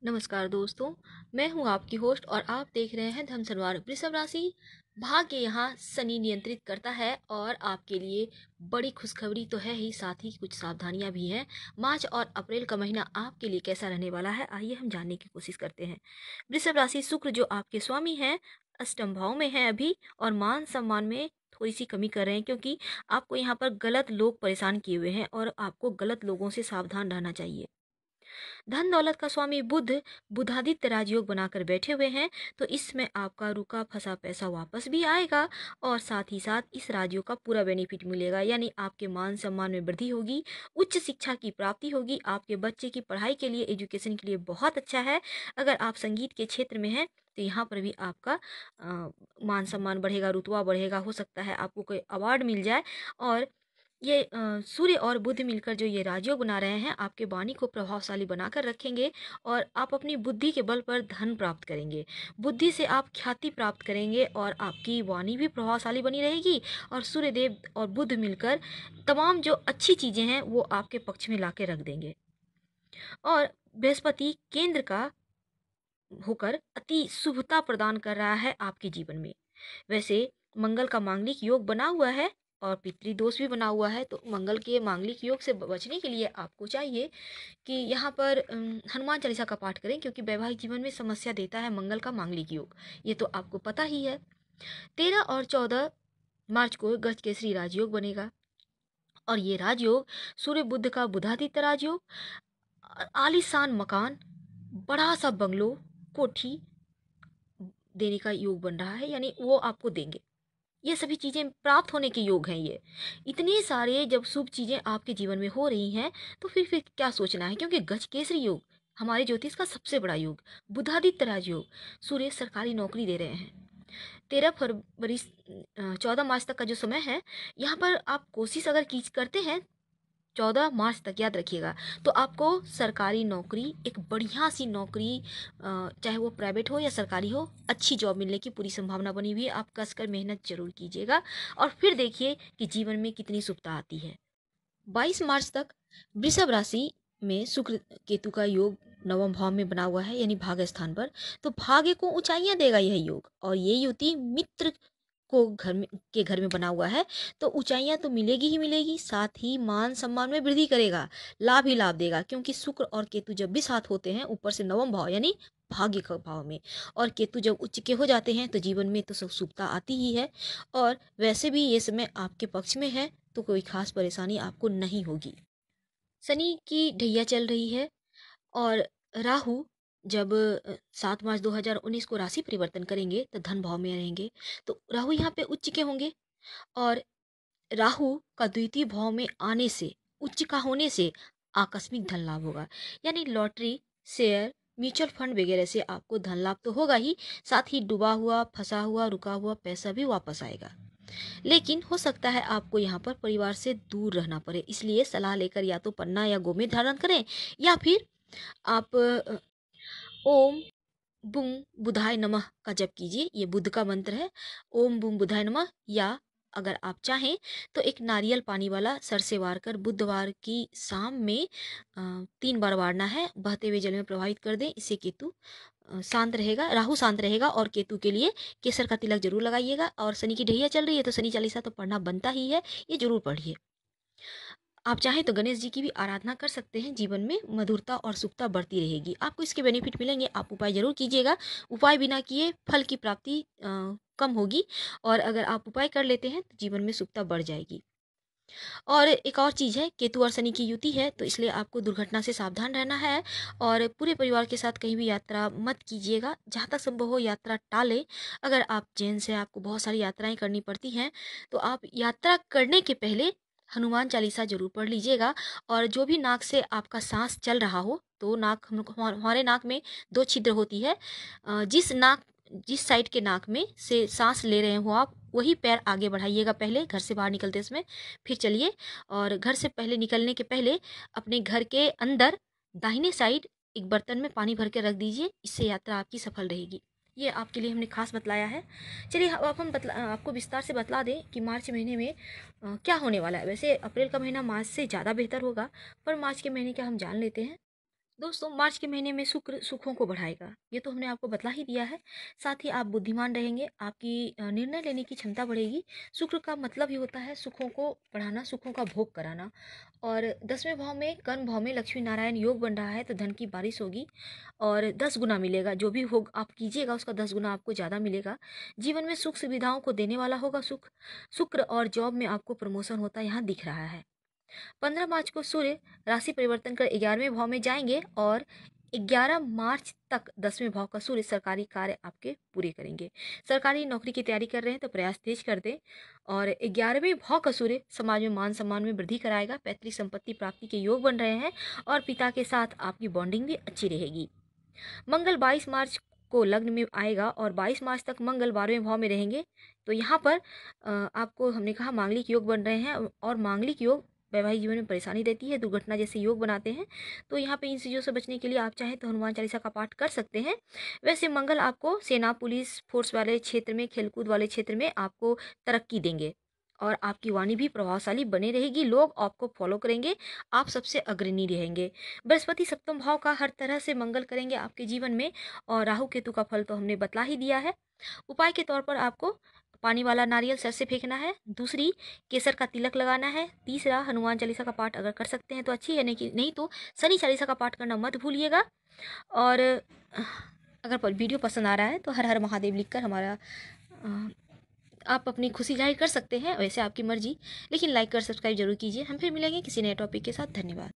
नमस्कार दोस्तों। मैं हूं आपकी होस्ट और आप देख रहे हैं धर्म सनवार। वृषभ राशि, भाग्य यहाँ शनि नियंत्रित करता है और आपके लिए बड़ी खुशखबरी तो है ही, साथ ही कुछ सावधानियां भी हैं। मार्च और अप्रैल का महीना आपके लिए कैसा रहने वाला है, आइए हम जानने की कोशिश करते हैं। वृषभ राशि, शुक्र जो आपके स्वामी हैं अष्टम भाव में है अभी, और मान सम्मान में थोड़ी सी कमी कर रहे हैं क्योंकि आपको यहाँ पर गलत लोग परेशान किए हुए हैं और आपको गलत लोगों से सावधान रहना चाहिए। धन दौलत का स्वामी बुध बुधादित्य राजयोग बनाकर बैठे हुए हैं, तो इसमें आपका रुका फंसा पैसा वापस भी आएगा और साथ ही साथ इस राजयोग का पूरा बेनिफिट मिलेगा, यानी आपके मान सम्मान में वृद्धि होगी, उच्च शिक्षा की प्राप्ति होगी। आपके बच्चे की पढ़ाई के लिए, एजुकेशन के लिए बहुत अच्छा है। अगर आप संगीत के क्षेत्र में हैं तो यहाँ पर भी आपका मान सम्मान बढ़ेगा, रुतबा बढ़ेगा, हो सकता है आपको कोई अवार्ड मिल जाए। और ये सूर्य और बुध मिलकर जो ये राजयोग बना रहे हैं आपके वाणी को प्रभावशाली बनाकर रखेंगे और आप अपनी बुद्धि के बल पर धन प्राप्त करेंगे। बुद्धि से आप ख्याति प्राप्त करेंगे और आपकी वाणी भी प्रभावशाली बनी रहेगी। और सूर्य देव और बुध मिलकर तमाम जो अच्छी चीजें हैं वो आपके पक्ष में लाके रख देंगे। और बृहस्पति केंद्र का होकर अति शुभता प्रदान कर रहा है आपके जीवन में। वैसे मंगल का मांगलिक योग बना हुआ है और पितृदोष भी बना हुआ है, तो मंगल के मांगलिक योग से बचने के लिए आपको चाहिए कि यहाँ पर हनुमान चालीसा का पाठ करें, क्योंकि वैवाहिक जीवन में समस्या देता है मंगल का मांगलिक योग, ये तो आपको पता ही है। 13 और 14 मार्च को गज केसरी राजयोग बनेगा और ये राजयोग सूर्य बुध का बुधादित्य राजयोग, आलीशान मकान, बड़ा सा बंगलो, कोठी देने का योग बन रहा है, यानी वो आपको देंगे। ये सभी चीजें प्राप्त होने के योग हैं। ये इतने सारे जब शुभ चीजें आपके जीवन में हो रही हैं तो फिर क्या सोचना है, क्योंकि गज केसरी योग हमारे ज्योतिष का सबसे बड़ा योग, बुधादित्य राजयोग, सूर्य सरकारी नौकरी दे रहे हैं। 13 फरवरी 14 मार्च तक का जो समय है, यहाँ पर आप कोशिश अगर की करते हैं 14 मार्च तक, याद रखिएगा, तो आपको सरकारी नौकरी, एक बढ़िया सी नौकरी, चाहे वो प्राइवेट हो या सरकारी हो, अच्छी जॉब मिलने की पूरी संभावना बनी हुई है। आप कसकर मेहनत जरूर कीजिएगा और फिर देखिए कि जीवन में कितनी शुभता आती है। 22 मार्च तक वृषभ राशि में शुक्र केतु का योग नवम भाव में बना हुआ है, यानी भाग्य स्थान पर, तो भाग्य को ऊंचाइयां देगा यह योग। और ये युति मित्र को घर में बना हुआ है, तो ऊंचाइयां तो मिलेगी ही मिलेगी, साथ ही मान सम्मान में वृद्धि करेगा, लाभ ही लाभ देगा। क्योंकि शुक्र और केतु जब भी साथ होते हैं, ऊपर से नवम भाव यानी भाग्य का भाव में, और केतु जब उच्च के हो जाते हैं तो जीवन में तो सब शुभता आती ही है। और वैसे भी ये समय आपके पक्ष में है, तो कोई खास परेशानी आपको नहीं होगी। शनि की ढैया चल रही है और राहु जब 7 मार्च 2019 को राशि परिवर्तन करेंगे तो धन भाव में रहेंगे, तो राहु यहाँ पे उच्च के होंगे। और राहु का द्वितीय भाव में आने से, उच्च का होने से आकस्मिक धन लाभ होगा, यानी लॉटरी, शेयर, म्यूचुअल फंड वगैरह से आपको धन लाभ तो होगा ही, साथ ही डूबा हुआ, फंसा हुआ, रुका हुआ पैसा भी वापस आएगा। लेकिन हो सकता है आपको यहाँ पर परिवार से दूर रहना पड़े, इसलिए सलाह लेकर या तो पन्ना या गोमेद धारण करें, या फिर आप ओम बुम बुधाय नमः का जप कीजिए। ये बुध का मंत्र है, ओम बुम बुधाय नमः। या अगर आप चाहें तो एक नारियल पानी वाला सर से वार कर बुधवार की शाम में 3 बार वारना है, बहते हुए जल में प्रवाहित कर दें। इससे केतु शांत रहेगा, राहु शांत रहेगा। और केतु के लिए केसर का तिलक जरूर लगाइएगा। और शनि की ढैया चल रही है तो शनि चालीसा तो पढ़ना बनता ही है, ये जरूर पढ़िए। आप चाहें तो गणेश जी की भी आराधना कर सकते हैं, जीवन में मधुरता और सुखता बढ़ती रहेगी, आपको इसके बेनिफिट मिलेंगे। आप उपाय जरूर कीजिएगा, उपाय बिना किए फल की प्राप्ति कम होगी, और अगर आप उपाय कर लेते हैं तो जीवन में सुखता बढ़ जाएगी। और एक और चीज़ है, केतु और शनि की युति है, तो इसलिए आपको दुर्घटना से सावधान रहना है और पूरे परिवार के साथ कहीं भी यात्रा मत कीजिएगा, जहाँ तक संभव हो यात्रा टालें। अगर आप जेंट्स हैं, आपको बहुत सारी यात्राएं करनी पड़ती हैं, तो आप यात्रा करने के पहले हनुमान चालीसा जरूर पढ़ लीजिएगा। और जो भी नाक से आपका सांस चल रहा हो, तो नाक हमारे नाक में 2 छिद्र होती है, जिस साइड के नाक में से सांस ले रहे हो आप, वही पैर आगे बढ़ाइएगा पहले घर से बाहर निकलते समय, फिर चलिए। और घर से पहले निकलने के पहले अपने घर के अंदर दाहिने साइड एक बर्तन में पानी भर के रख दीजिए, इससे यात्रा आपकी सफल रहेगी। ये आपके लिए हमने खास बतलाया है। चलिए अब हम आपको विस्तार से बतला दें कि मार्च महीने में क्या होने वाला है। वैसे अप्रैल का महीना मार्च से ज़्यादा बेहतर होगा, पर मार्च के महीने का हम जान लेते हैं। दोस्तों, मार्च के महीने में शुक्र सुखों को बढ़ाएगा, ये तो हमने आपको बतला ही दिया है। साथ ही आप बुद्धिमान रहेंगे, आपकी निर्णय लेने की क्षमता बढ़ेगी। शुक्र का मतलब ही होता है सुखों को बढ़ाना, सुखों का भोग कराना। और 10वें भाव में, कर्म भाव में लक्ष्मी नारायण योग बन रहा है, तो धन की बारिश होगी और 10 गुना मिलेगा। जो भी हो आप कीजिएगा उसका 10 गुना आपको ज़्यादा मिलेगा। जीवन में सुख सुविधाओं को देने वाला होगा सुख। शुक्र और जॉब में आपको प्रमोशन होता यहाँ दिख रहा है। 15 मार्च को सूर्य राशि परिवर्तन कर 11वें भाव में जाएंगे और 11 मार्च तक 10वें भाव का सूर्य सरकारी कार्य आपके पूरे करेंगे। सरकारी नौकरी की तैयारी कर रहे हैं तो प्रयास तेज कर दें। और 11वें भाव का सूर्य समाज में मान सम्मान में वृद्धि कराएगा। पैतृक संपत्ति प्राप्ति के योग बन रहे हैं और पिता के साथ आपकी बॉन्डिंग भी अच्छी रहेगी। मंगल 22 मार्च को लग्न में आएगा और 22 मार्च तक मंगल 12वें भाव में रहेंगे। तो यहाँ पर आपको हमने कहा मांगलिक योग बन रहे हैं और मांगलिक योग वैवाहिक जीवन में परेशानी देती है, दुर्घटना जैसे योग बनाते हैं। तो यहाँ पे इन चीज़ों से बचने के लिए आप चाहें तो हनुमान चालीसा का पाठ कर सकते हैं। वैसे मंगल आपको सेना, पुलिस फोर्स वाले क्षेत्र में, खेलकूद वाले क्षेत्र में आपको तरक्की देंगे और आपकी वाणी भी प्रभावशाली बने रहेगी। लोग आपको फॉलो करेंगे, आप सबसे अग्रणी रहेंगे। बृहस्पति 7वें भाव का हर तरह से मंगल करेंगे आपके जीवन में। और राहु केतु का फल तो हमने बतला ही दिया है। उपाय के तौर पर आपको पानी वाला नारियल सर से फेंकना है। दूसरी, केसर का तिलक लगाना है। तीसरा, हनुमान चालीसा का पाठ अगर कर सकते हैं तो अच्छी है, नहीं तो शनि चालीसा का पाठ करना मत भूलिएगा। और अगर वीडियो पसंद आ रहा है तो हर हर महादेव लिखकर हमारा आप अपनी खुशी जाहिर कर सकते हैं, वैसे आपकी मर्जी। लेकिन लाइक कर सब्सक्राइब जरूर कीजिए। हम फिर मिलेंगे किसी नए टॉपिक के साथ। धन्यवाद।